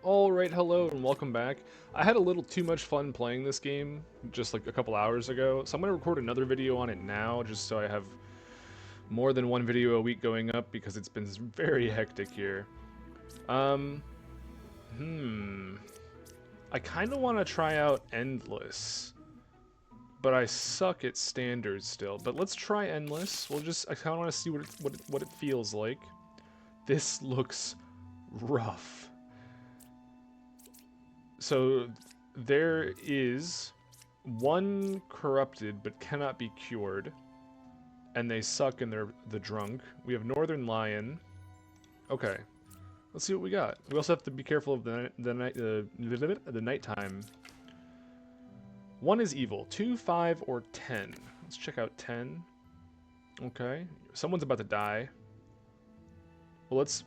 Alright, hello and welcome back. I had a little too much fun playing this game just like a couple hours ago, so I'm going to record another video on it now just so I have more than one video a week going up because it's been very hectic here. I kind of want to try out Endless, but I suck at Standard still. But let's try Endless. I kind of want to see what it feels like. This looks rough. So there is one corrupted but cannot be cured, and they suck and they're the drunk. We have Northern Lion. Okay, let's see what we got. We also have to be careful of the nighttime. One is evil. 2, 5, or 10. Let's check out 10. Okay, someone's about to die. Well, let's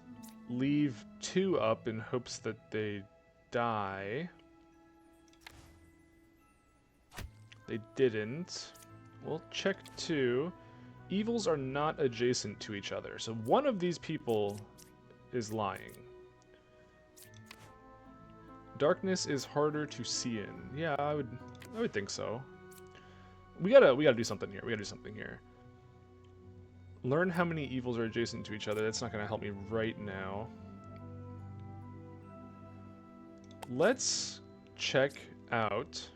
leave 2 up in hopes that they die. They didn't. We'll check 2. Evils are not adjacent to each other, so one of these people is lying. Darkness is harder to see in. Yeah, I would think so. We gotta do something here. We gotta do something here. Learn how many evils are adjacent to each other. That's not gonna help me right now. Let's check out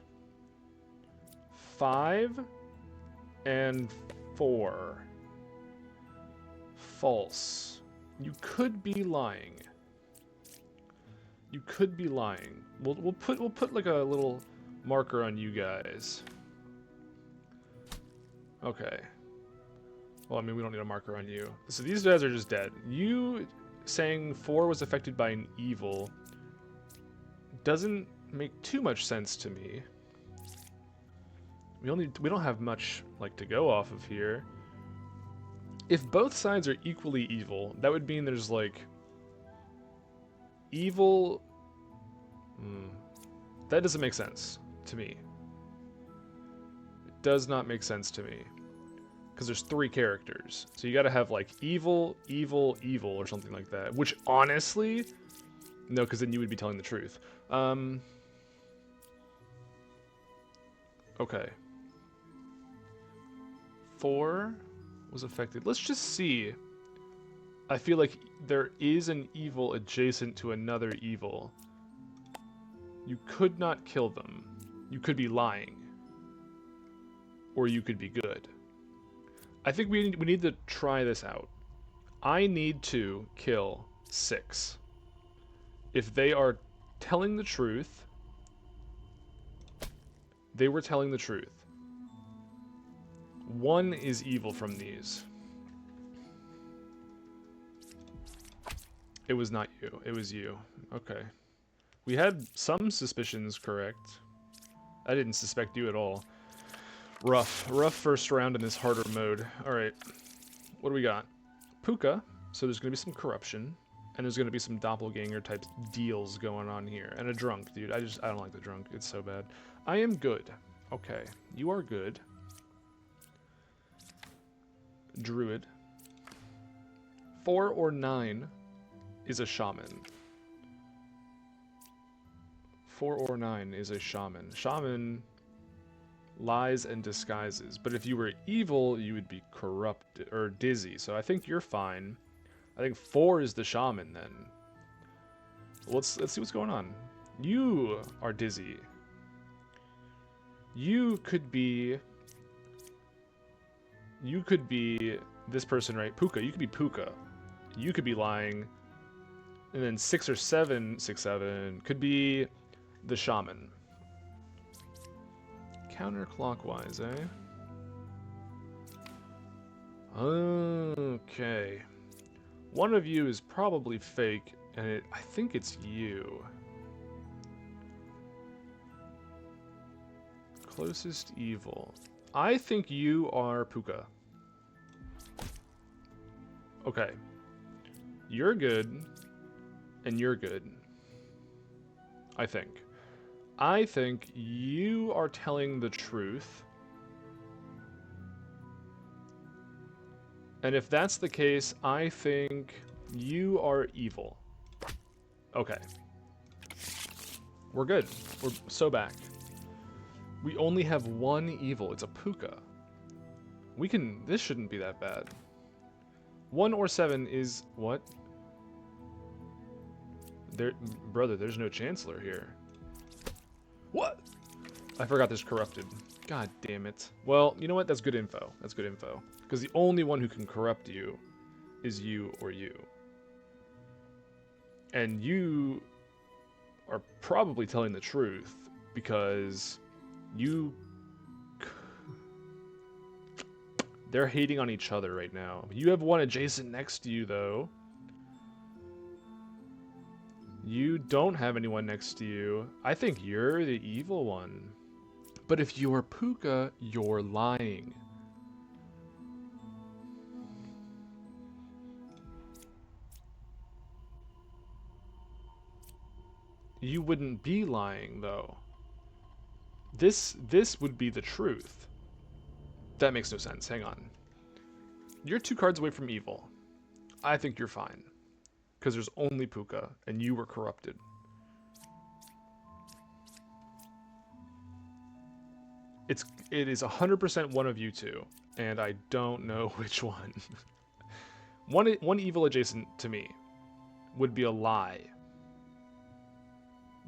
5 and 4. False. You could be lying. You could be lying. We'll put like a little marker on you guys. Okay. Well, I mean, we don't need a marker on you. So these guys are just dead. You saying 4 was affected by an evil doesn't make too much sense to me. We don't have much like to go off of here. If both sides are equally evil, that would mean there's like evil. That doesn't make sense to me. It does not make sense to me. Because there's 3 characters. So you gotta have like evil, evil, evil, or something like that. Which honestly, no, because then you would be telling the truth. Okay. 4 was affected. Let's just see. I feel like there is an evil adjacent to another evil. You could not kill them. You could be lying. Or you could be good. I think we need to try this out. I need to kill 6. If they are telling the truth, they were telling the truth. 1 is evil from these. It was not you. It was you. Okay. We had some suspicions correct. I didn't suspect you at all. Rough. Rough first round in this harder mode. Alright. What do we got? Puka. So there's going to be some corruption. And there's going to be some doppelganger type deals going on here. And a drunk, dude. I don't like the drunk. It's so bad. I am good. Okay. You are good. Druid. 4 or 9 is a shaman. 4 or 9 is a shaman. Shaman lies and disguises. But if you were evil, you would be corrupted or dizzy. So I think you're fine. I think 4 is the shaman then. Let's see what's going on. You are dizzy. You could be this person, right? Puka. You could be Puka. You could be lying. And then 6 or 7, 6, 7 could be the shaman. Counterclockwise, eh? Okay. One of you is probably fake, and I think it's you. Closest evil. I think you are Puka. Okay. You're good, and you're good. I think. I think you are telling the truth. And if that's the case, I think you are evil. Okay. We're good. We're so back. We only have one evil. It's a puka. We can... This shouldn't be that bad. 1 or 7 is... What? Brother, there's no Chancellor here. What? I forgot there's corrupted. God damn it. Well, you know what? That's good info. That's good info. Because the only one who can corrupt you is you or you. And you are probably telling the truth because you... They're hating on each other right now. You have one adjacent next to you, though. You don't have anyone next to you. I think you're the evil one. But if you're Puka, you're lying. You wouldn't be lying, though. This would be the truth. That makes no sense. Hang on. You're 2 cards away from evil. I think you're fine. Because there's only Puka, and you were corrupted. It is 100% one of you two, and I don't know which one. One evil adjacent to me would be a lie.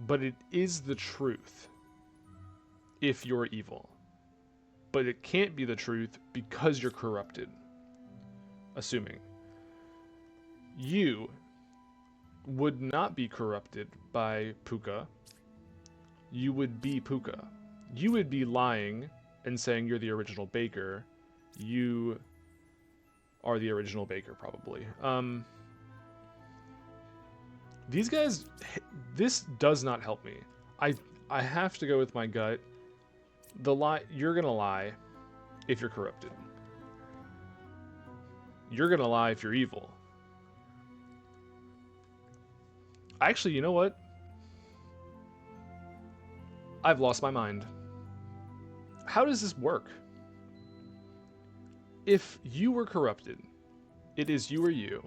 But it is the truth if you're evil. But it can't be the truth because you're corrupted. Assuming. You would not be corrupted by Puka. You would be Puka. You would be lying and saying you're the original baker. You are the original baker, probably. These guys, this does not help me. I have to go with my gut. The lie, you're gonna lie if you're corrupted. You're gonna lie if you're evil. Actually, you know what? I've lost my mind. How does this work? If you were corrupted, it is you or you.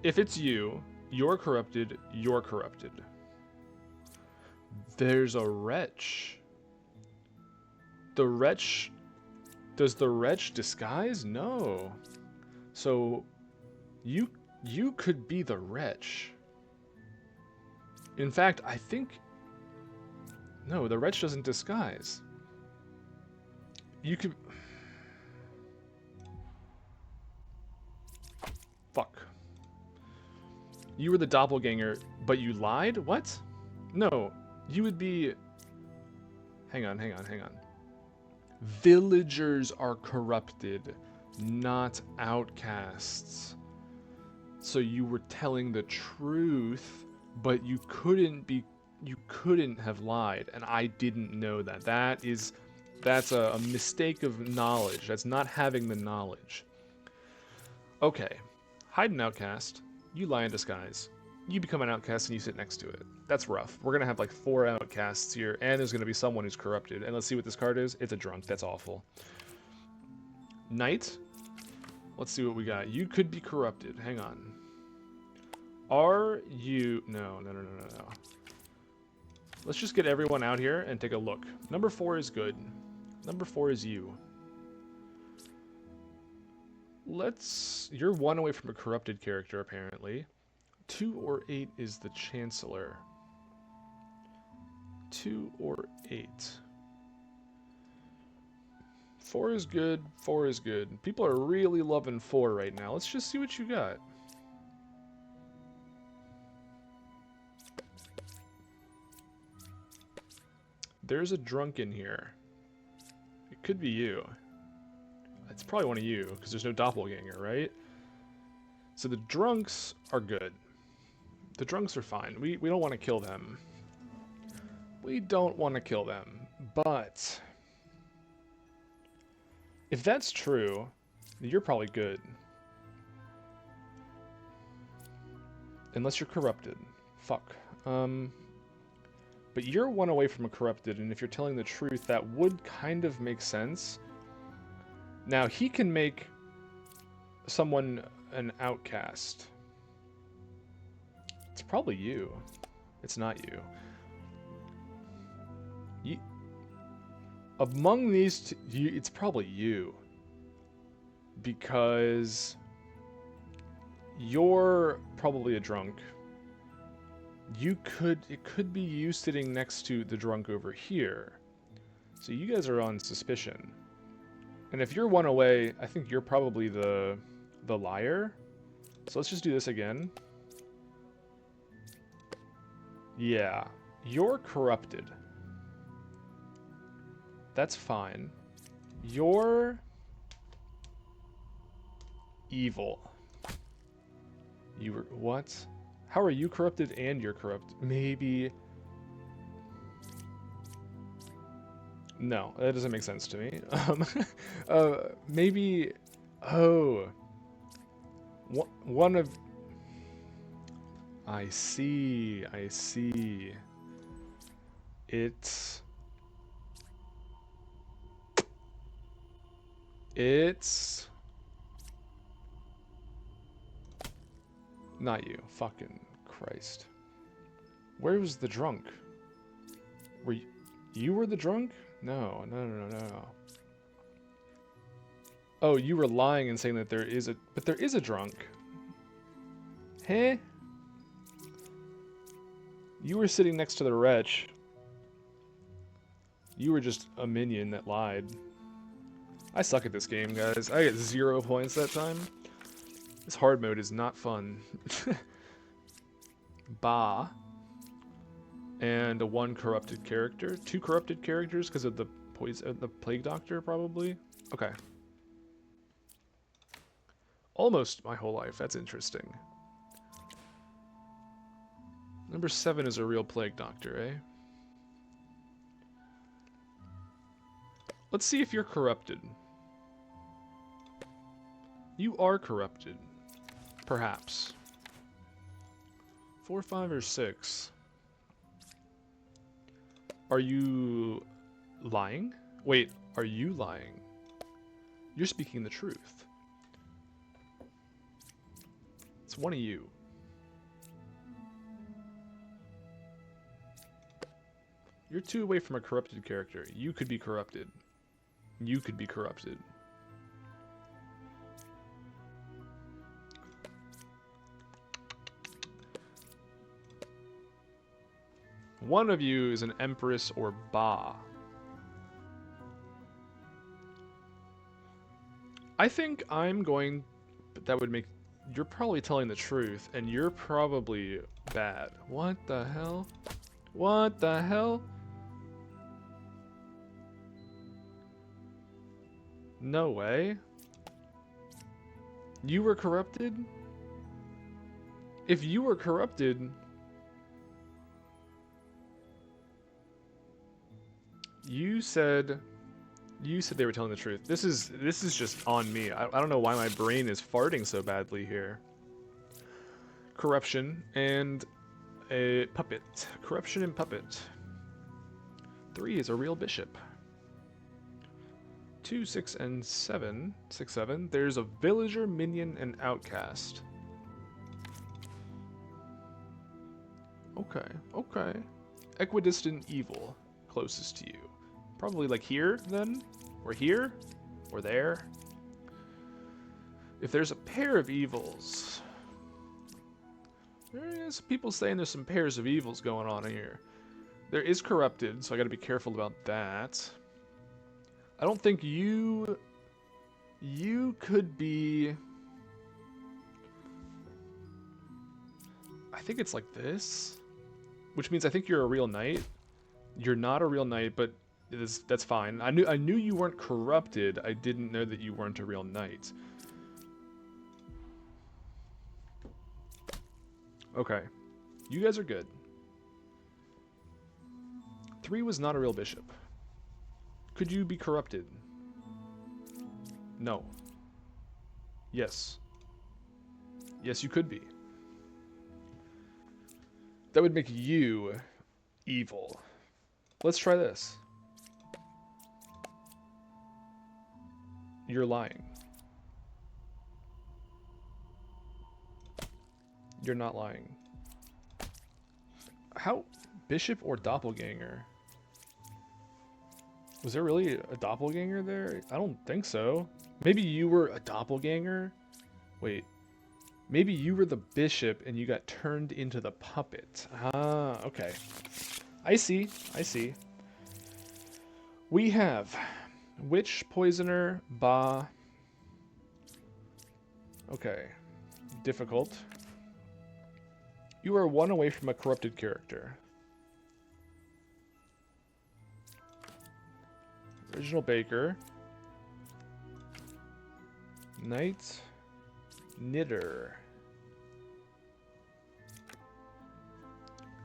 If it's you, you're corrupted, you're corrupted. There's a wretch. The wretch... Does the wretch disguise? No. So, you could be the wretch. In fact, I think... No, the wretch doesn't disguise. You could... Fuck. You were the doppelganger, but you lied? What? No, you would be... Hang on. Villagers are corrupted, not outcasts. So you were telling the truth, but you couldn't have lied, and I didn't know that. That's a mistake of knowledge. That's not having the knowledge. Okay, hide an outcast. You lie in disguise. You become an outcast and you sit next to it. That's rough. We're gonna have like 4 outcasts here, and there's gonna be someone who's corrupted. And let's see what this card is. It's a drunk. That's awful. Knight. Let's see what we got. You could be corrupted. Hang on. Are you... No. Let's just get everyone out here and take a look. Number 4 is good. Number 4 is you. You're 1 away from a corrupted character, apparently. 2 or 8 is the Chancellor. 2 or 8. 4 is good. 4 is good. People are really loving 4 right now. Let's just see what you got. There's a drunk in here. It could be you. It's probably one of you, because there's no doppelganger, right? So the drunks are good. The drunks are fine. We don't want to kill them. We don't want to kill them. But if that's true, you're probably good. Unless you're corrupted. Fuck. But you're one away from a corrupted, and if you're telling the truth, that would kind of make sense. Now, he can make someone an outcast. It's probably you. It's not you. Among these two, it's probably you. Because you're probably a drunk. It could be you sitting next to the drunk over here. So you guys are on suspicion. And if you're one away, I think you're probably the liar. So let's just do this again. Yeah, you're corrupted. That's fine. You're evil. You were what? How are you corrupted and you're corrupt? Maybe. No, that doesn't make sense to me. Maybe. Oh. One of. I see. I see. It's not you. Fucking Christ. Where was the drunk? Were you were the drunk? No. Oh, you were lying and saying that there is a drunk. Hey? You were sitting next to the wretch. You were just a minion that lied. I suck at this game, guys. I get 0 points that time. This hard mode is not fun. Bah. And a 1 corrupted character. 2 corrupted characters because of the plague doctor, probably. Okay. Almost my whole life. That's interesting. Number 7 is a real plague doctor, eh? Let's see if you're corrupted. You are corrupted. Perhaps. 4, 5, or 6. Are you lying? Wait, are you lying? You're speaking the truth. It's one of you. You're 2 away from a corrupted character. You could be corrupted. You could be corrupted. One of you is an Empress or Ba. I think I'm going... But that would make... You're probably telling the truth, and you're probably bad. What the hell? What the hell? No way. You were corrupted? If you were corrupted... You said they were telling the truth. This is just on me. I don't know why my brain is farting so badly here. Corruption and a puppet. Corruption and puppet. 3 is a real bishop. 2, 6, and 7. 6, 7. There's a villager, minion, and outcast. Okay. Equidistant evil. Closest to you. Probably like here, then? Or here? Or there? If there's a pair of evils... There's people saying there's some pairs of evils going on here. There is corrupted, so I gotta be careful about that. I don't think you could be... I think it's like this. Which means I think you're a real knight. You're not a real knight, but that's fine. I knew you weren't corrupted. I didn't know that you weren't a real knight. Okay. You guys are good. 3 was not a real bishop. Could you be corrupted? No. Yes. Yes, you could be. That would make you evil. Let's try this. You're lying. You're not lying. How? Bishop or doppelganger? Was there really a doppelganger there? I don't think so. Maybe you were a doppelganger? Wait. Maybe you were the bishop and you got turned into the puppet. Ah, okay. I see. I see. We have Witch, Poisoner, Ba. Okay. Difficult. You are one away from a corrupted character. Original Baker. Knight. Knitter.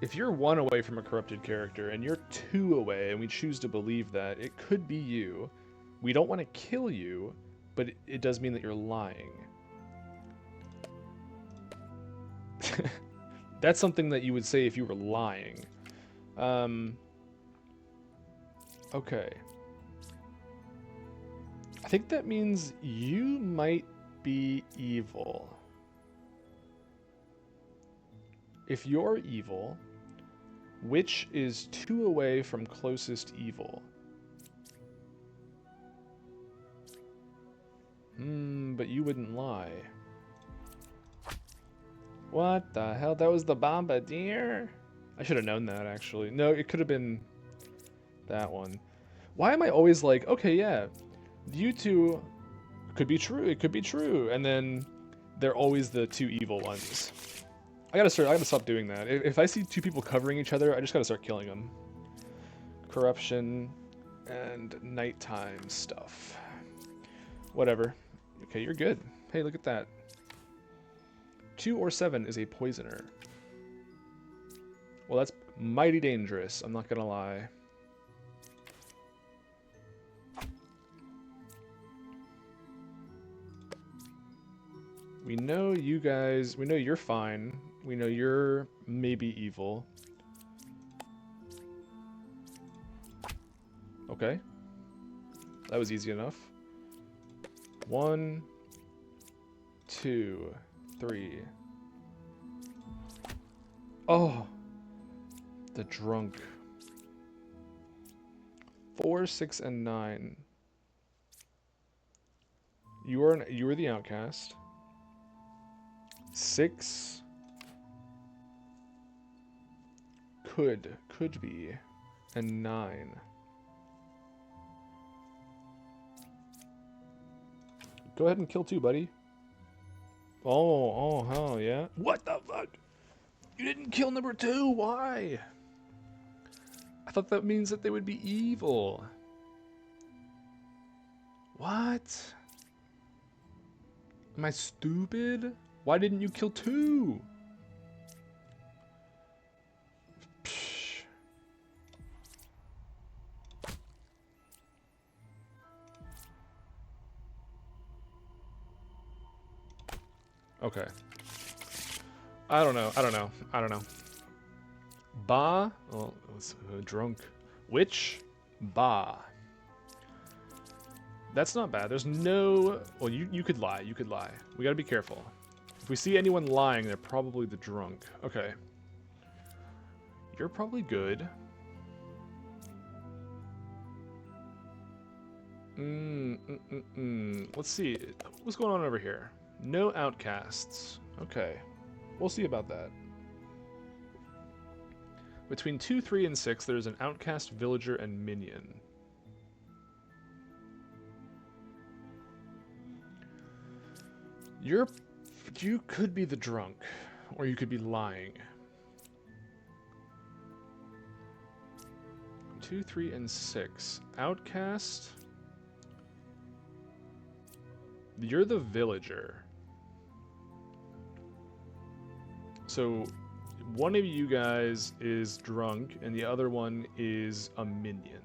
If you're one away from a corrupted character and you're two away and we choose to believe that, it could be you. We don't want to kill you, but it does mean that you're lying. That's something that you would say if you were lying. Okay. I think that means you might be evil. If you're evil, which is two away from closest evil? But you wouldn't lie. What the hell? That was the Bombardier? I should have known that, actually. No, it could have been that one. Why am I always like, okay, yeah, you two could be true, it could be true, and then they're always the two evil ones. I gotta stop doing that. If I see two people covering each other, I just gotta start killing them. Corruption and nighttime stuff. Whatever. Okay, you're good. Hey, look at that. 2 or 7 is a poisoner. Well, that's mighty dangerous, I'm not gonna lie. We know you guys, we know you're fine. We know you're maybe evil. Okay. That was easy enough. 1, 2, 3. Oh! The drunk. 4, 6, and 9. You are the outcast. 6 could be, and 9. Go ahead and kill 2, buddy. Oh, hell yeah. What the fuck? You didn't kill number 2, why? I thought that means that they would be evil. What? Am I stupid? Why didn't you kill 2? Psh. Okay. I don't know. Ba? Oh, it's drunk. Which? Ba. That's not bad. There's no... Well, you could lie. You could lie. We gotta be careful. If we see anyone lying, they're probably the drunk. Okay. You're probably good. Let's see. What's going on over here? No outcasts. Okay. We'll see about that. Between 2, 3, and 6, there's an outcast, villager, and minion. You could be the drunk, or you could be lying. 2, 3, and 6. Outcast. You're the villager. So, one of you guys is drunk, and the other one is a minion.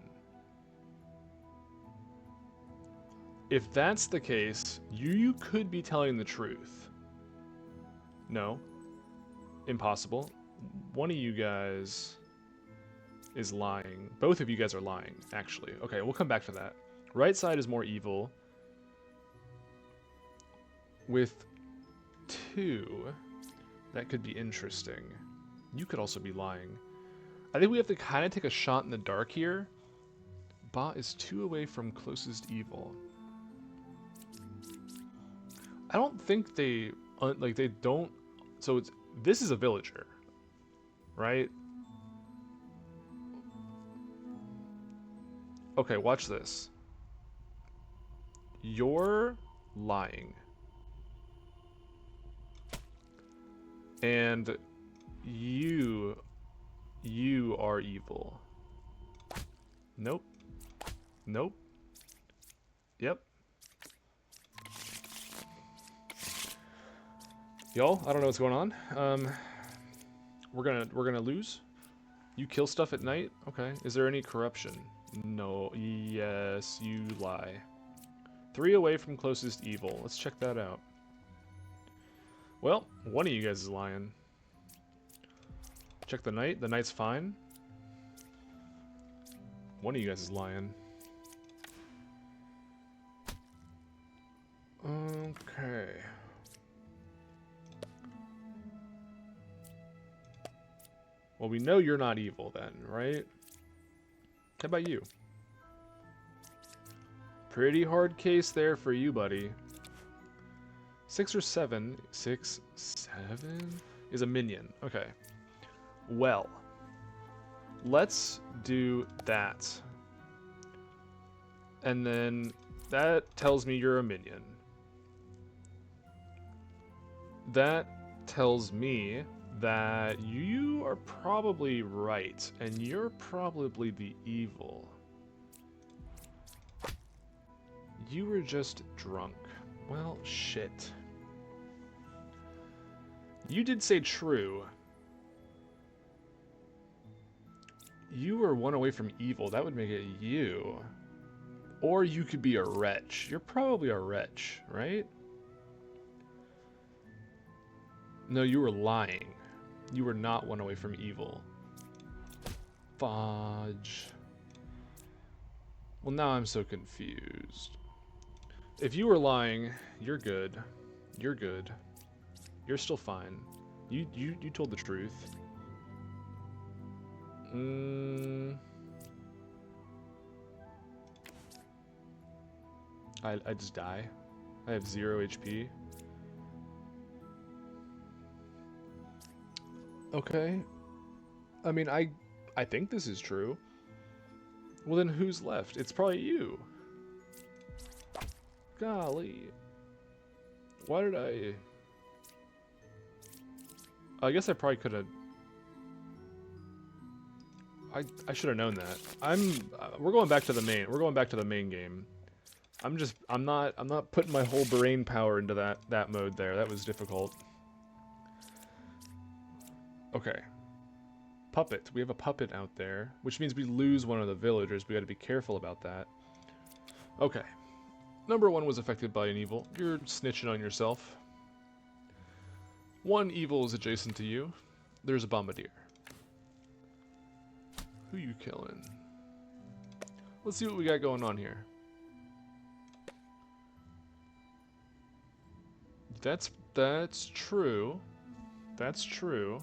If that's the case, you could be telling the truth. No. Impossible. One of you guys... is lying. Both of you guys are lying, actually. Okay, we'll come back to that. Right side is more evil. With 2, that could be interesting. You could also be lying. I think we have to kind of take a shot in the dark here. Bot is 2 away from closest evil. I don't think they, like, they don't, so it's, this is a villager, right? Okay, watch this. You're lying. And you are evil. Nope. Nope. Yep. Y'all, I don't know what's going on. We're gonna lose. You kill stuff at night? Okay. Is there any corruption? No. Yes, you lie. 3 away from closest evil. Let's check that out. Well, one of you guys is lying. Check the night. The night's fine. One of you guys is lying. Okay. Well, we know you're not evil then, right? How about you? Pretty hard case there for you, buddy. 6 or 7. 6, 7 is a minion. Okay. Well, let's do that. And then that tells me you're a minion. That tells me that you are probably right, and you're probably the evil. You were just drunk. Well, shit. You did say true. You were 1 away from evil. That would make it you. Or you could be a wretch. You're probably a wretch, right? No, you were lying. You were not 1 away from evil. Fudge. Well, now I'm so confused. If you were lying, you're good. You're good. You're still fine. You told the truth. I just die. I have 0 HP. Okay. I mean, I think this is true. Well, then who's left? It's probably you. Golly. Why did I guess I probably could have... I should have known that. We're going back to the main. We're going back to the main game. I'm not putting my whole brain power into that mode there. That was difficult. Okay. Puppet. We have a puppet out there, which means we lose one of the villagers. We got to be careful about that. Okay. Number 1 was affected by an evil. You're snitching on yourself. 1 evil is adjacent to you. There's a bombardier. Who you killing? Let's see what we got going on here. That's true. That's true.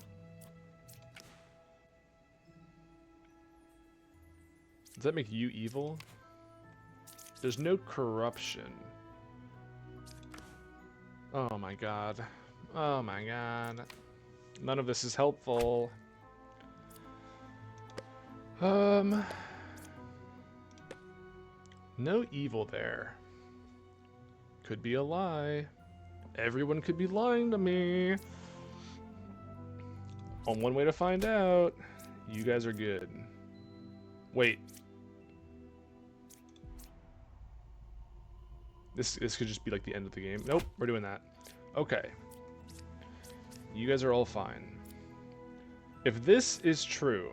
Does that make you evil? There's no corruption. Oh my god. Oh my god. None of this is helpful. No evil there. Could be a lie. Everyone could be lying to me. On one way to find out. You guys are good. Wait. This could just be like the end of the game. Nope, we're doing that. Okay. You guys are all fine. If this is true,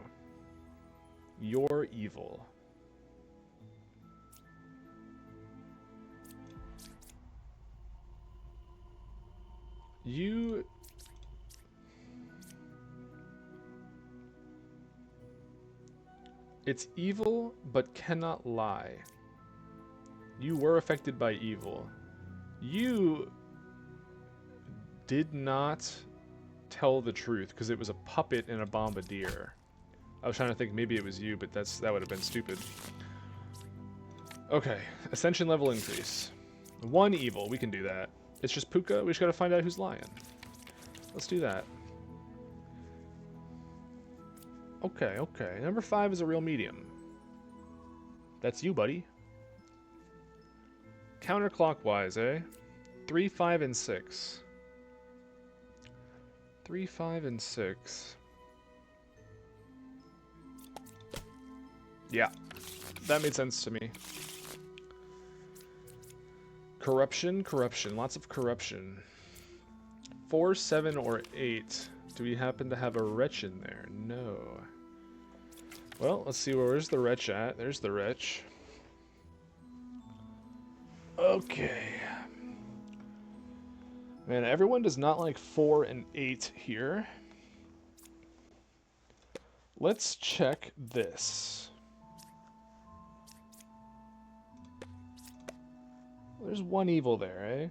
you're evil. You... It's evil, but cannot lie. You were affected by evil. You did not tell the truth because it was a puppet and a bombardier. I was trying to think maybe it was you, but that would have been stupid. Okay, ascension level increase. 1 evil, we can do that. It's just Puka, we just gotta find out who's lying. Let's do that. Okay, okay. Number 5 is a real medium. That's you, buddy. Counterclockwise, eh? 3, 5, and 6. 3, 5, and 6. Yeah, that made sense to me. Corruption, corruption, lots of corruption. 4, 7, or 8. Do we happen to have a wretch in there? No. Well, let's see, where's the wretch at? There's the wretch. Okay. Man, everyone does not like 4 and 8 here. Let's check this. There's 1 evil there, eh?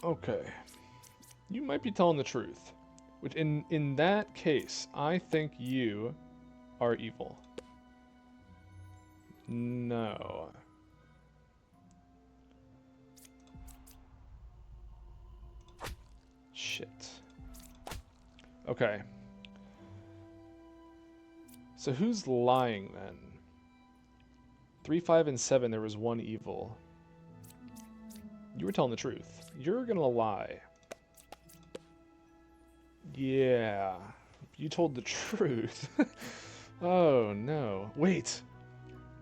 Okay. You might be telling the truth. Which, in that case, I think you are evil. No. Shit. Okay. So who's lying then? 3, 5, and 7, there was 1 evil. You were telling the truth. You're gonna lie. Yeah. You told the truth. Oh, no. Wait.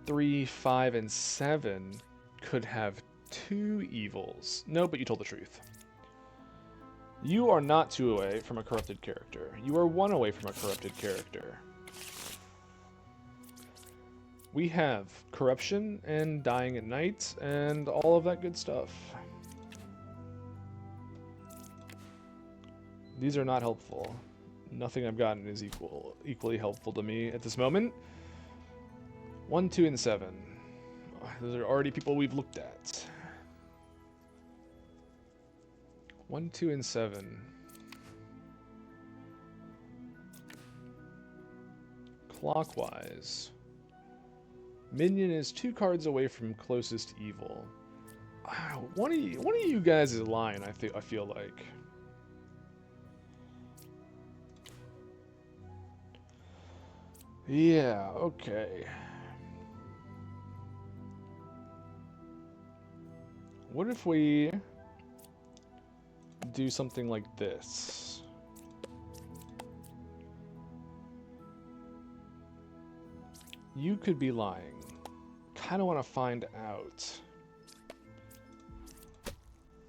3, 5, and 7 could have 2 evils. No, but you told the truth. You are not 2 away from a corrupted character. You are 1 away from a corrupted character. We have corruption and dying at night and all of that good stuff. These are not helpful. Nothing I've gotten is equally helpful to me at this moment. 1, 2, and 7. Those are already people we've looked at. 1, 2, and 7. Clockwise. Minion is 2 cards away from closest evil. One of you guys is lying. I feel like. Yeah. Okay. What if we do something like this? You could be lying. Kind of want to find out.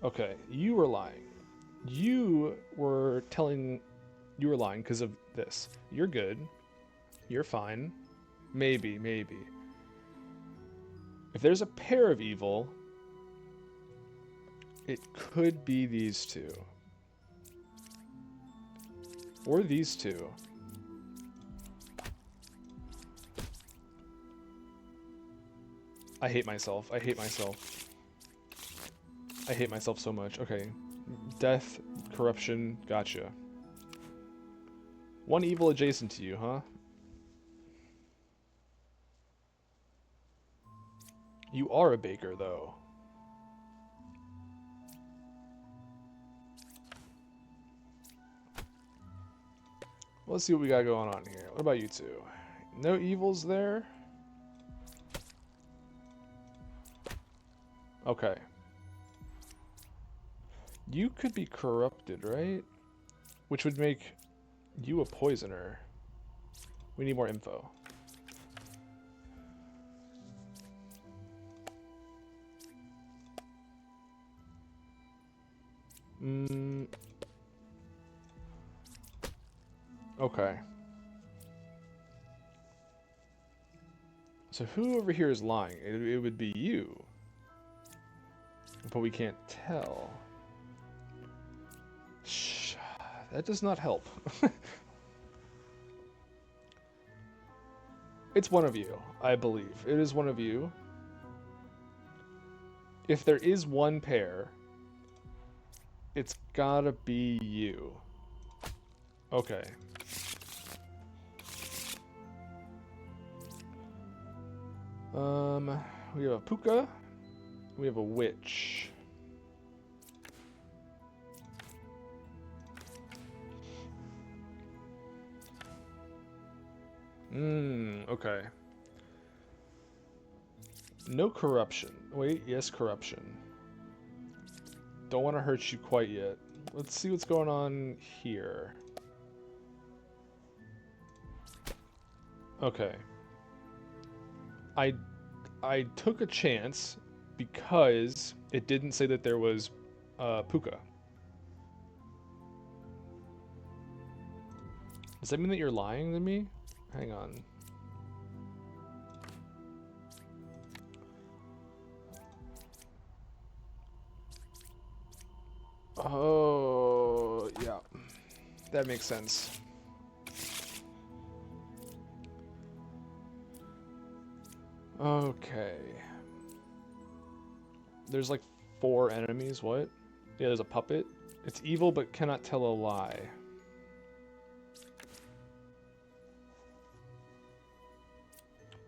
Okay, you were lying. You were lying because of this. You're good. You're fine. Maybe. If there's a pair of evil, it could be these 2. Or these 2. I hate myself. I hate myself. I hate myself so much. Okay. Death, corruption, gotcha. 1 evil adjacent to you, huh? You are a baker, though. Let's see what we got going on here. What about you 2? No evils there? Okay. You could be corrupted, right? Which would make you a poisoner. We need more info. Okay. So who over here is lying? It would be you. But we can't tell. Shh. That does not help. It's one of you, I believe. It is one of you. If there is one pair, it's gotta be you. Okay. We have a puka. We have a witch. Okay. No corruption. Wait, yes, corruption. Don't want to hurt you quite yet. Let's see what's going on here. Okay. I took a chance because it didn't say that there was puka. Does that mean that you're lying to me? Hang on. Oh, yeah. That makes sense. Okay. There's like 4 enemies, what? Yeah, there's a puppet. It's evil but cannot tell a lie.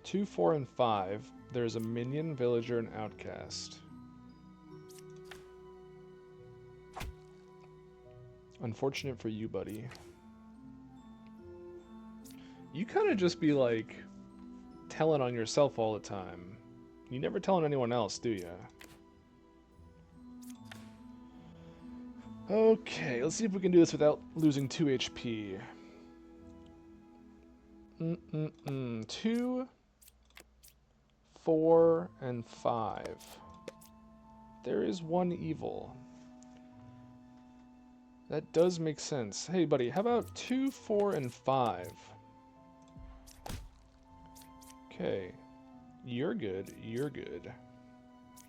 Two, 4, and 5. There's a minion, villager, and outcast. Unfortunate for you, buddy. You kind of just be like telling on yourself all the time. You never tell on anyone else, do ya? Okay, let's see if we can do this without losing 2 HP. 2, 4, and 5. There is one evil. That does make sense. Hey, buddy, how about 2, 4, and 5? Okay. You're good. You're good.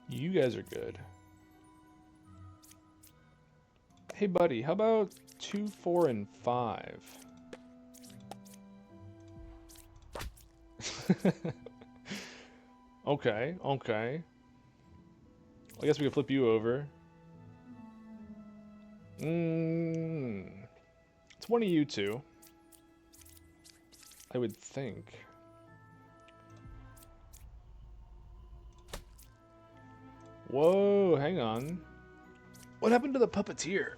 You guys are good. Hey, buddy, how about 2, 4, and 5? Okay, okay. I guess we can flip you over. It's one of you two. I would think. Whoa, hang on. What happened to the puppeteer?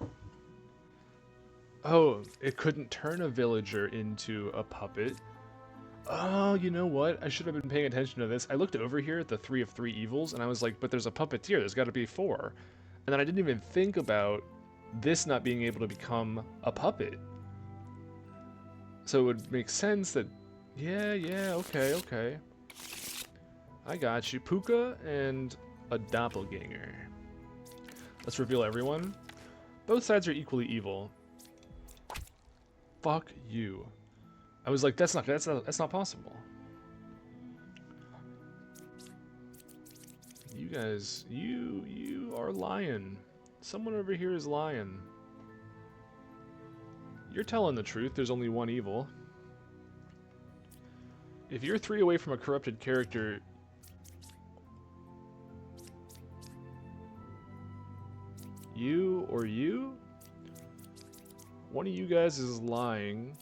Oh, it couldn't turn a villager into a puppet. Oh, you know what? I should have been paying attention to this. I looked over here at the 3 of 3 evils, and I was like, but there's a puppeteer. There's got to be 4. And then I didn't even think about this not being able to become a puppet. So it would make sense that... Yeah, okay, okay. I got you. Puka and a doppelganger. Let's reveal everyone. Both sides are equally evil. Fuck you. I was like, that's not possible. You guys, you are lying. Someone over here is lying. You're telling the truth. There's only one evil. If you're 3 away from a corrupted character, you or you? One of you guys is lying.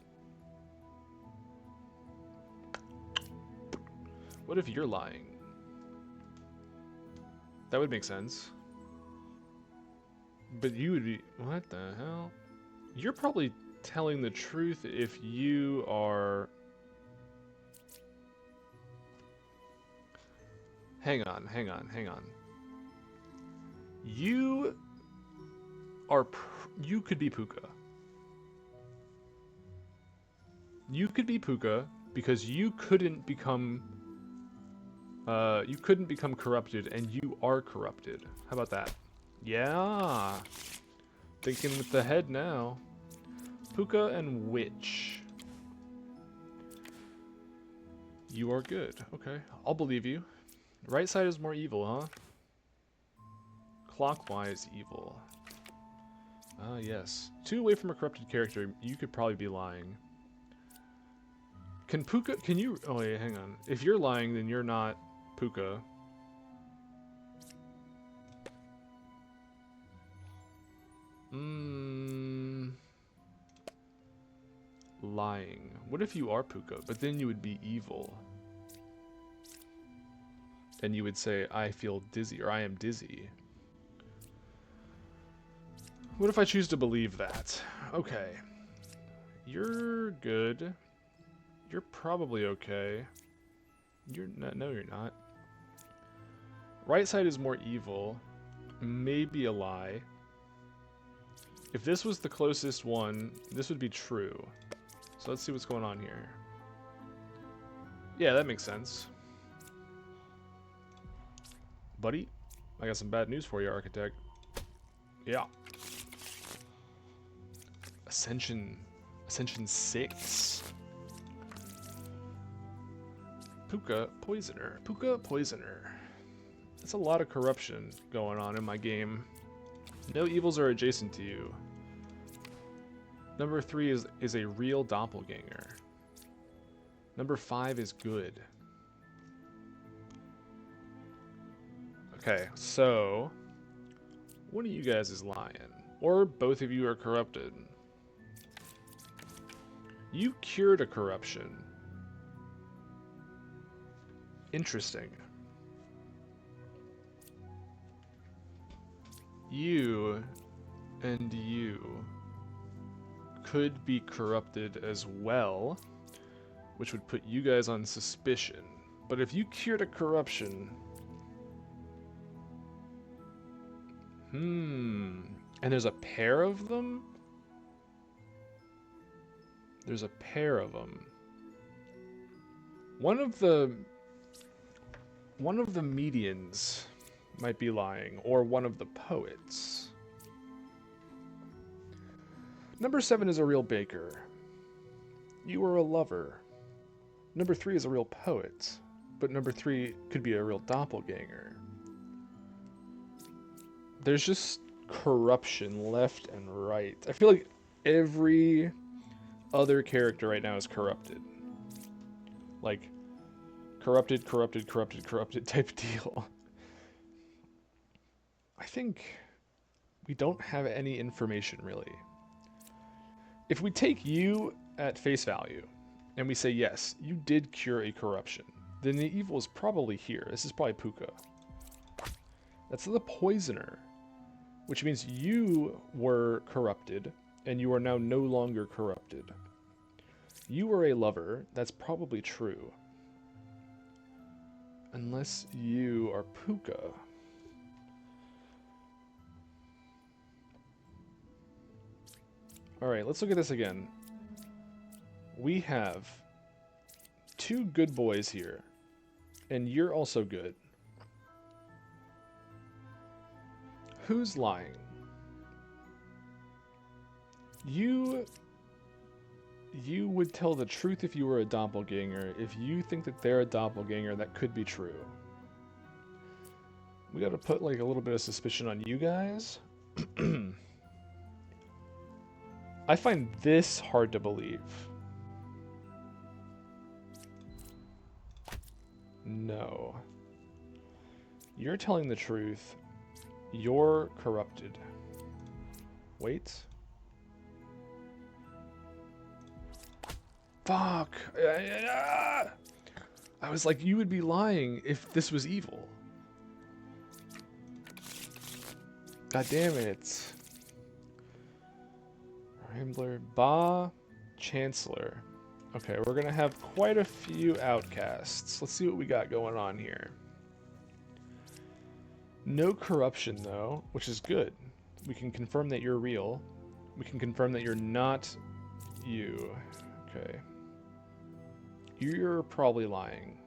What if you're lying? That would make sense. But you would be... What the hell? You're probably telling the truth if you are... Hang on. You are... You could be Puka. You could be Puka because you couldn't become corrupted, and you are corrupted. How about that? Yeah. Thinking with the head now. Puka and Witch. You are good. Okay, I'll believe you. Right side is more evil, huh? Clockwise evil. Ah, yes. 2 away from a corrupted character, you could probably be lying. Can Puka... Can you... Oh, wait, hang on. If you're lying, then you're not Puka. Lying. What if you are Puka, but then you would be evil? And you would say, I feel dizzy, or I am dizzy. What if I choose to believe that? Okay. You're good. You're probably okay. You're not... No, you're not. Right side is more evil. Maybe a lie. If this was the closest one, this would be true. So let's see what's going on here. Yeah, that makes sense. Buddy, I got some bad news for you, Architect. Yeah. Ascension 6. Puka Poisoner. Puka Poisoner. That's a lot of corruption going on in my game. No evils are adjacent to you. Number 3 is a real doppelganger. Number 5 is good. Okay, so one of you guys is lying, or both of you are corrupted. You cured a corruption. Interesting. You and you could be corrupted as well, which would put you guys on suspicion. But if you cured a corruption... And there's a pair of them? There's a pair of them. One of the medians might be lying, or one of the poets. Number 7 is a real baker. You are a lover. Number 3 is a real poet, but number 3 could be a real doppelganger. There's just corruption left and right. I feel like every other character right now is corrupted. Like, corrupted type deal. I think we don't have any information, really. If we take you at face value, and we say, yes, you did cure a corruption, then the evil is probably here. This is probably Puka. That's the poisoner, which means you were corrupted, and you are now no longer corrupted. You were a lover. That's probably true. Unless you are Puka. Alright, let's look at this again. We have 2 good boys here, and you're also good. Who's lying? You would tell the truth if you were a doppelganger. If you think that they're a doppelganger, that could be true. We gotta put like a little bit of suspicion on you guys. I find this hard to believe. No. You're telling the truth. You're corrupted. Wait. Fuck. I was like, you would be lying if this was evil. God damn it. Rambler, Ba, Chancellor. Okay, we're gonna have quite a few outcasts. Let's see what we got going on here. No corruption, though, which is good. We can confirm that you're real. We can confirm that you're not you. Okay. You're probably lying.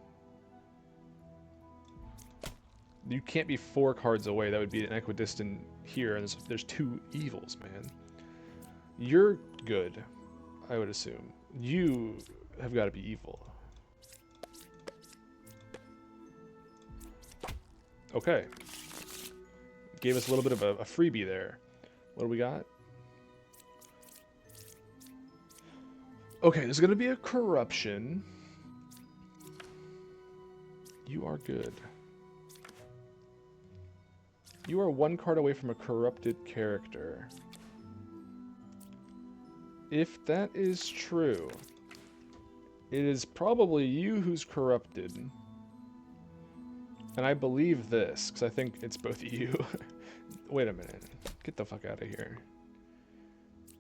You can't be 4 cards away. That would be an equidistant here, and there's 2 evils, man. You're good, I would assume. You have got to be evil. Okay. Gave us a little bit of a freebie there. What do we got? Okay, there's gonna be a corruption. You are good. You are one card away from a corrupted character. If that is true, it is probably you who's corrupted. And I believe this, because I think it's both you. Wait a minute. Get the fuck out of here.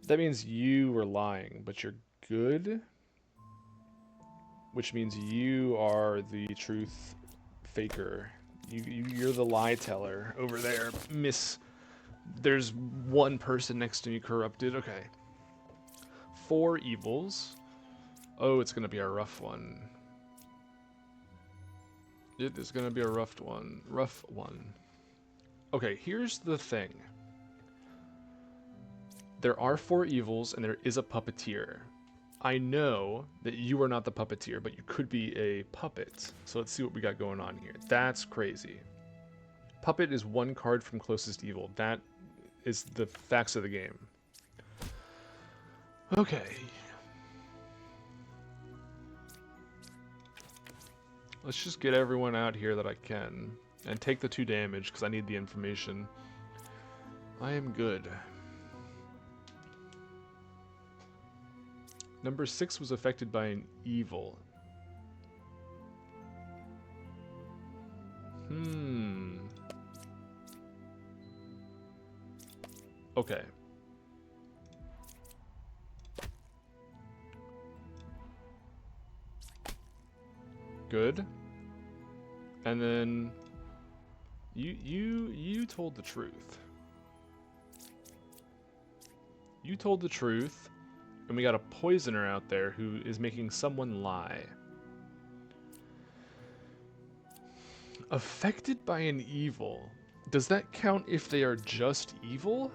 That means you were lying, but you're good? Which means you are the truth faker. You're the lie teller over there, miss. There's one person next to me corrupted. Okay. 4 evils. Oh, it's gonna be a rough one. It is gonna be a rough one. Rough one. Okay, here's the thing. There are 4 evils, and there is a puppeteer. I know that you are not the puppeteer, but you could be a puppet. So let's see what we got going on here. That's crazy. Puppet is 1 card from closest evil. That is the facts of the game. Okay. Let's just get everyone out here that I can. And take the 2 damage, because I need the information. I am good. Number 6 was affected by an evil. Okay. Good. And then you told the truth. You told the truth, and we got a poisoner out there who is making someone lie. Affected by an evil. Does that count if they are just evil?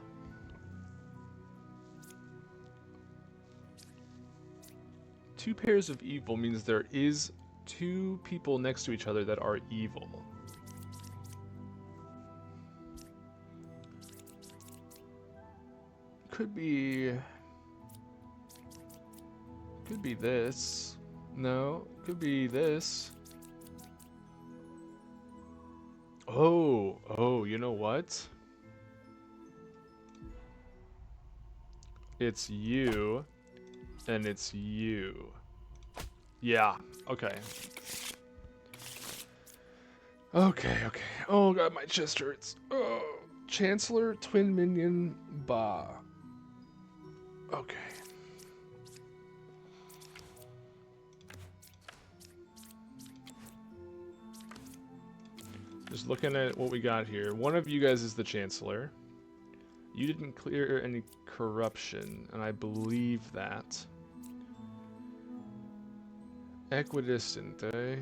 Two pairs of evil means there is 2 people next to each other that are evil. Could be this. No, could be this. Oh, you know what? It's you, and it's you. Yeah, okay. Okay. Oh god, my chest hurts. Oh, Chancellor, Twin Minion, Ba. Okay. Just looking at what we got here. One of you guys is the Chancellor. You didn't clear any corruption, and I believe that. Equidistant, eh?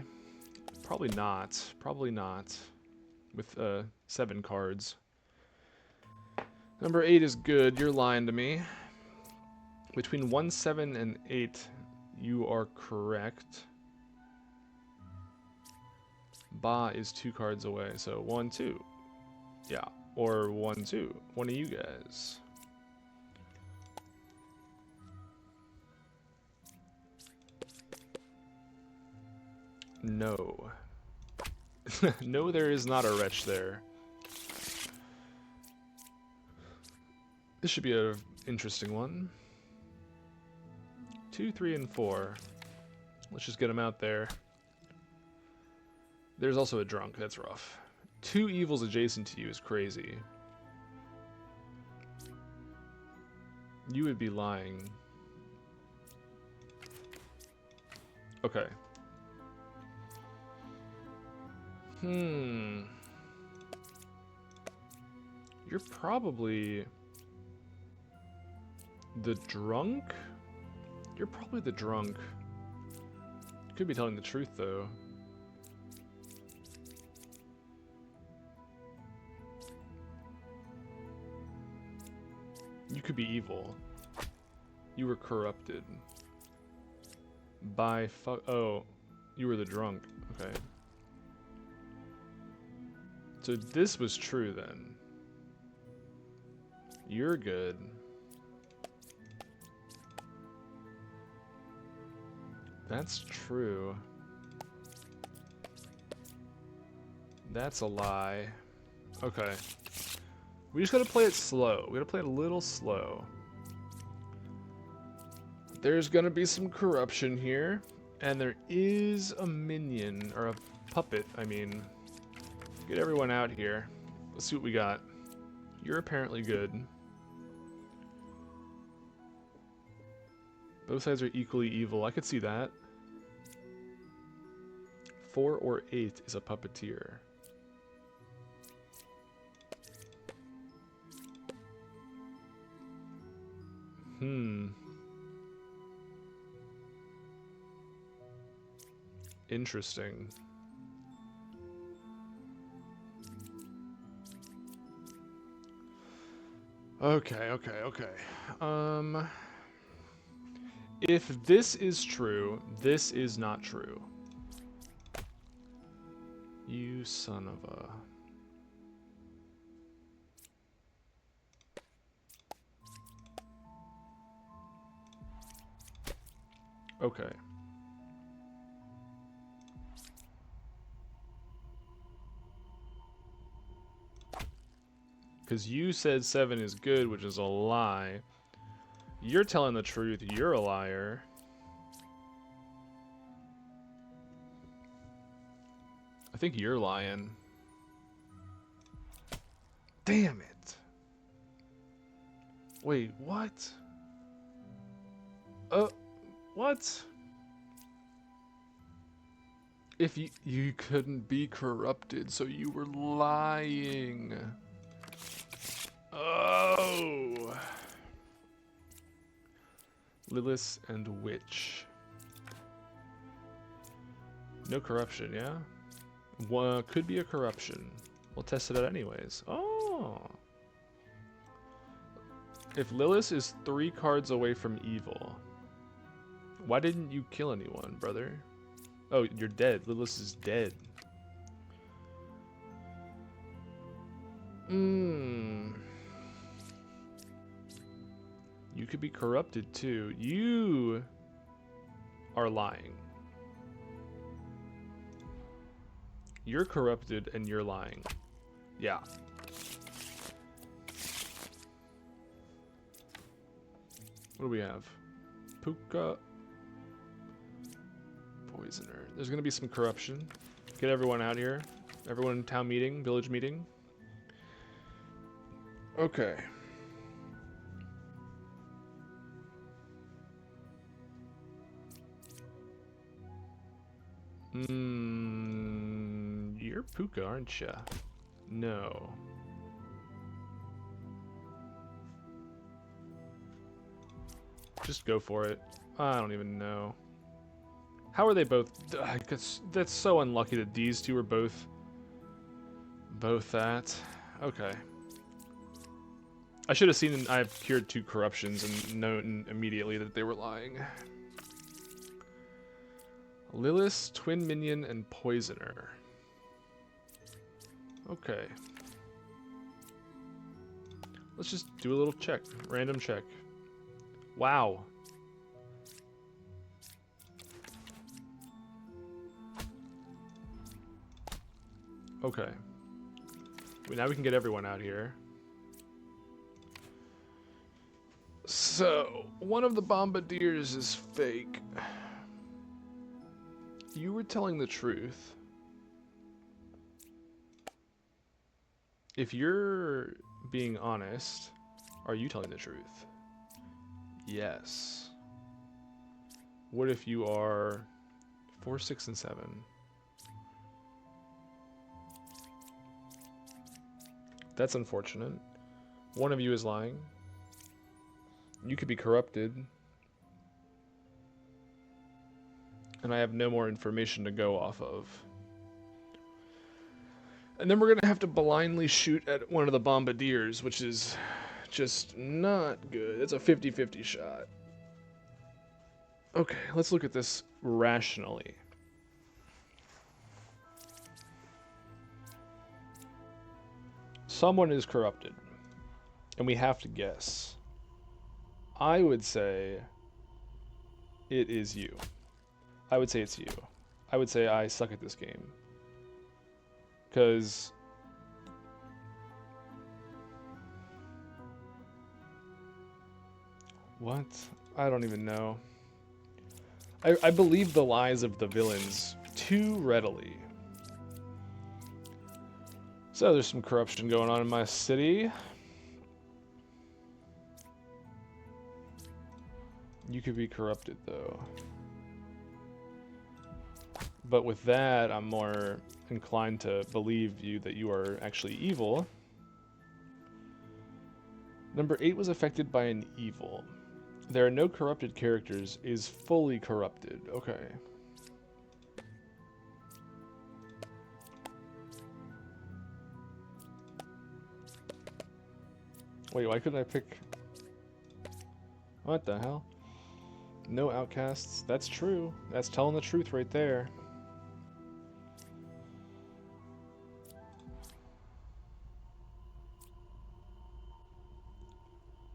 Probably not. Probably not. With 7 cards. Number 8 is good. You're lying to me. Between 1, 7, and 8, you are correct. Ba is 2 cards away, so 1, 2. Yeah, or 1, 2. One of you guys. No. No, there is not a wretch there. This should be an interesting one. 2, 3, and 4. Let's just get them out there. There's also a drunk. That's rough. 2 evils adjacent to you is crazy. You would be lying. Okay. You're probably the drunk? You're probably the drunk. You could be telling the truth, though. You could be evil. You were corrupted. By oh, you were the drunk. Okay. So this was true then. You're good. That's true. That's a lie. Okay. We just gotta play it slow. We gotta play it a little slow. There's gonna be some corruption here. And there is a minion, or a puppet, I mean. Get everyone out here. Let's see what we got. You're apparently good. Both sides are equally evil. I could see that. 4 or 8 is a puppeteer. Interesting. Okay. If this is true, this is not true. You son of a... Okay. Because you said 7 is good, which is a lie. You're telling the truth. You're a liar. I think you're lying. Damn it. Wait, what? What? If you couldn't be corrupted, so you were lying. Oh. Lilith and Witch. No corruption, yeah? One could be a corruption. We'll test it out anyways. Oh. If Lilith is 3 cards away from evil, why didn't you kill anyone, brother? Oh, you're dead. Lilith is dead. You could be corrupted too. You are lying. You're corrupted and you're lying. Yeah. What do we have? Puka. Poisoner. There's gonna be some corruption. Get everyone out here. Everyone in town meeting, village meeting. Okay. You're Puka, aren't ya? No. Just go for it. I don't even know. How are they both? That's so unlucky that these two are both that. Okay. I should have seen I've cured 2 corruptions and known immediately that they were lying. Lilith, Twin Minion, and Poisoner. Okay. Let's just do a little check. Random check. Wow. Okay. Now we can get everyone out here. So, one of the bombardiers is fake. You were telling the truth. If you're being honest, are you telling the truth? Yes. What if you are 4, 6, and 7? That's unfortunate. One of you is lying. You could be corrupted. And I have no more information to go off of. And then we're going to have to blindly shoot at one of the bombardiers, which is just not good. It's a 50-50 shot. Okay, let's look at this rationally. Someone is corrupted, and we have to guess. I would say it is you. I would say it's you. I would say I suck at this game. Because... What? I don't even know. I believe the lies of the villains too readily. So there's some corruption going on in my city. You could be corrupted, though. But with that, I'm more inclined to believe you that you are actually evil. Number 8 was affected by an evil. There are no corrupted characters, is fully corrupted. Okay. Wait, why couldn't I pick... What the hell? No outcasts. That's true. That's telling the truth right there.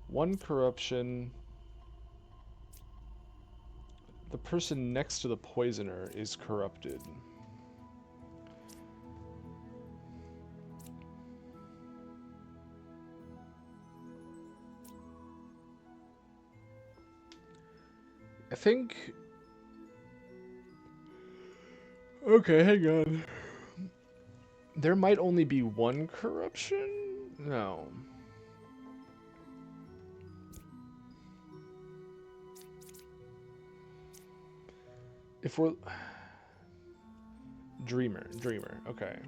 One corruption. The person next to the poisoner is corrupted. I think... Okay, hang on. There might only be one corruption? No. If we're... Dreamer, okay.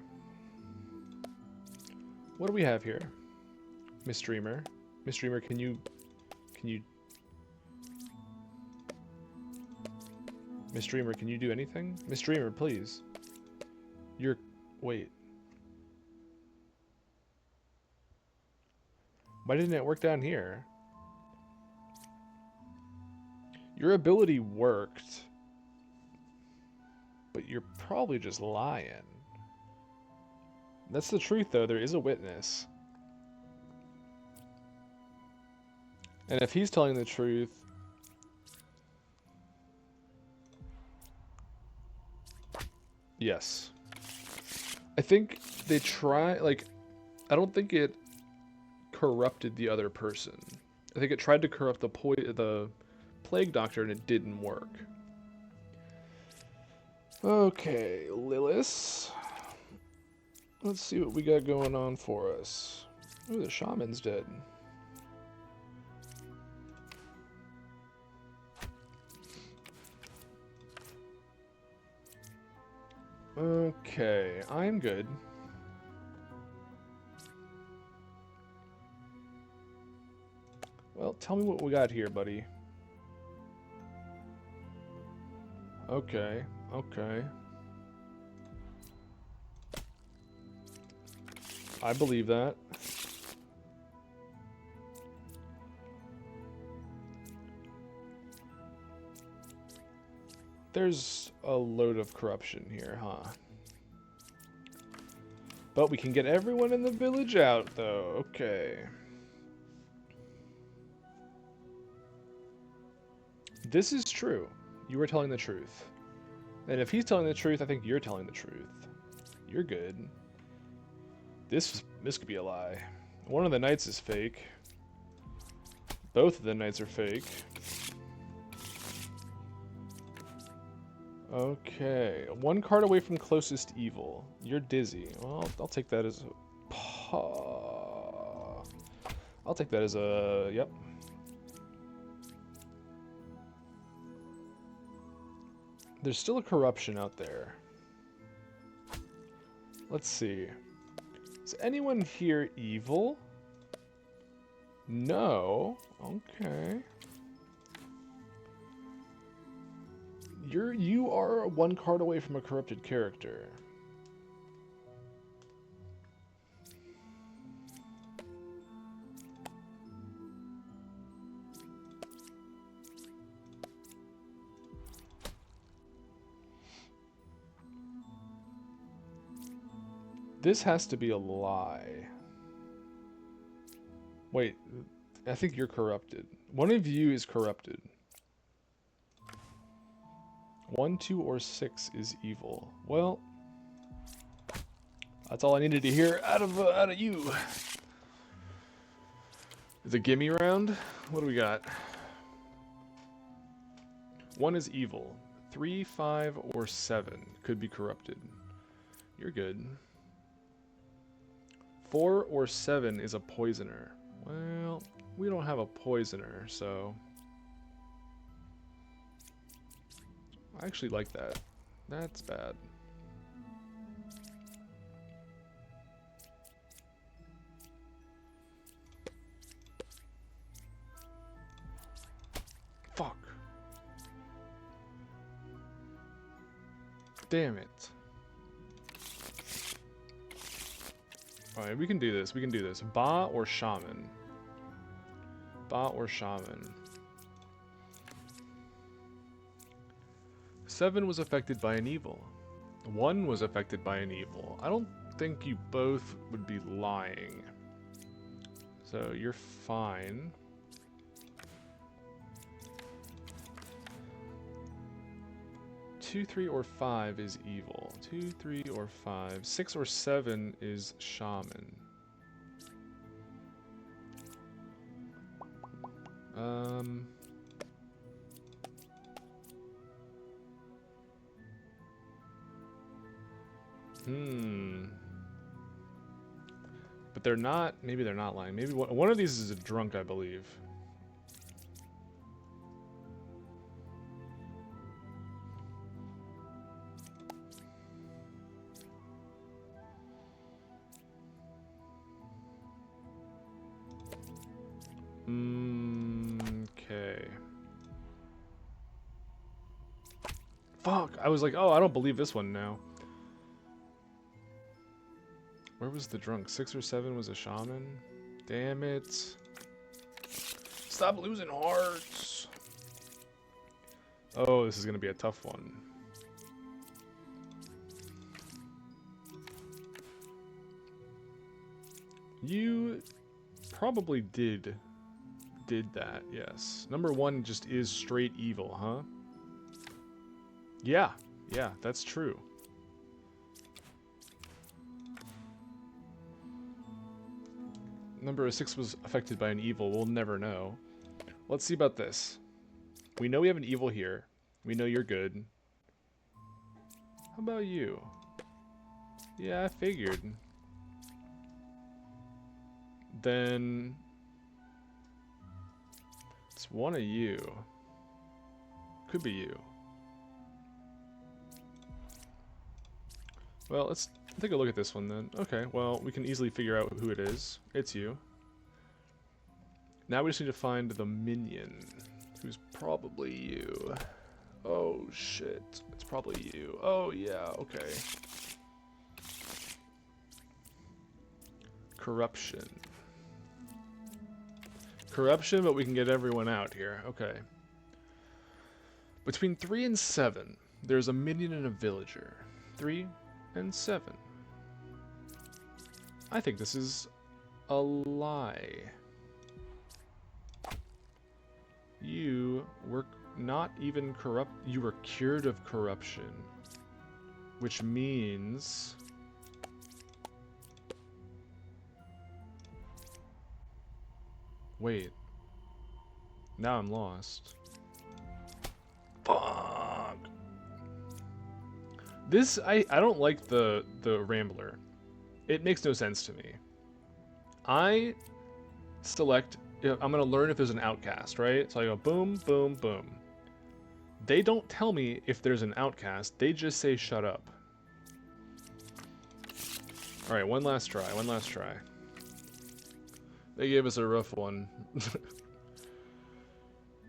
What do we have here? Miss Dreamer. Miss Dreamer, can you... Miss Dreamer, can you do anything? Miss Dreamer, please. You're... Wait. Why didn't it work down here? Your ability worked. But you're probably just lying. That's the truth, though. There is a witness. And if he's telling the truth... Yes. I think they try... Like, I don't think it corrupted the other person. I think it tried to corrupt the plague doctor, and it didn't work. Okay, Lilith. Let's see what we got going on for us. Ooh, the shaman's dead. Okay, I'm good. Well, tell me what we got here, buddy. Okay, okay. I believe that. There's a load of corruption here, huh? But we can get everyone in the village out, though. Okay. This is true. You were telling the truth. And if he's telling the truth, I think you're telling the truth. You're good. This could be a lie. One of the knights is fake. Both of the knights are fake. Okay. One card away from closest evil. You're dizzy. Well, I'll take that as a... I'll take that as a... Yep. There's still a corruption out there. Let's see. Is anyone here evil? No. Okay. You are one card away from a corrupted character. This has to be a lie. Wait, I think you're corrupted. One of you is corrupted. 1, 2, or 6 is evil. Well, that's all I needed to hear out of you. Is it gimme round? What do we got? 1 is evil. 3, 5, or 7 could be corrupted. You're good. 4 or 7 is a poisoner. Well, we don't have a poisoner, so... I actually like that. That's bad. Fuck. Damn it. Alright, we can do this. We can do this. Ba or shaman? Ba or shaman? 7 was affected by an evil. 1 was affected by an evil. I don't think you both would be lying. So you're fine. Two, 3, or 5 is evil. 2, 3, or 5. 6 or 7 is shaman. But they're not, maybe they're not lying. Maybe one of these is a drunk, I believe. Okay. Fuck, I was like, oh, I don't believe this one now. Where was the drunk? 6 or 7 was a shaman? Damn it. Stop losing hearts. Oh, this is going to be a tough one. You probably did that, yes. Number 1 just is straight evil, huh? Yeah, that's true. Number 6 was affected by an evil. We'll never know. Let's see about this. We know we have an evil here. We know you're good. How about you? Yeah, I figured. Then... it's one of you. Could be you. Well, let's take a look at this one then. Okay, well, we can easily figure out who it is. It's you. Now we just need to find the minion, who's probably you. Oh, shit. It's probably you. Oh, yeah, okay. Corruption. Corruption, but we can get everyone out here. Okay. Between 3 and 7, there's a minion and a villager. 3 and 7. I think this is a lie. You were not even corrupt. You were cured of corruption. Which means... wait. Now I'm lost. Fuck. This, I don't like the Rambler. It makes no sense to me. I select, I'm gonna learn if there's an outcast, right? So I go boom, boom, boom. They don't tell me if there's an outcast, they just say shut up. Alright, one last try. They gave us a rough one.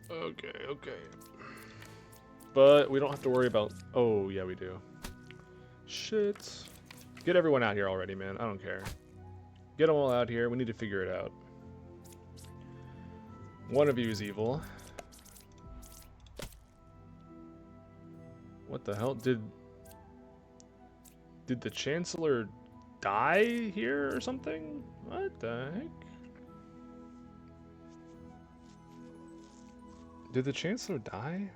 Okay. But we don't have to worry about... oh, yeah, we do. Shit. Get everyone out here already, man. I don't care. Get them all out here. We need to figure it out. One of you is evil. What the hell? Did the Chancellor die here or something? What the heck? Did the Chancellor die?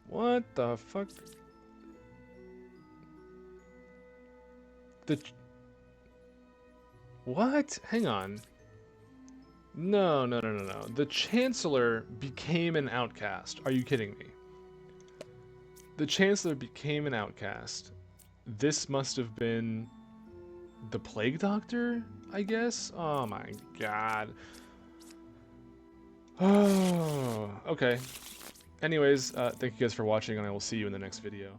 What the fuck? The... What? Hang on. No, no, no, no, no. The Chancellor became an outcast. Are you kidding me? The Chancellor became an outcast. This must have been the Plague Doctor, I guess? Oh my god. Oh, okay. Anyways, thank you guys for watching, and I will see you in the next video.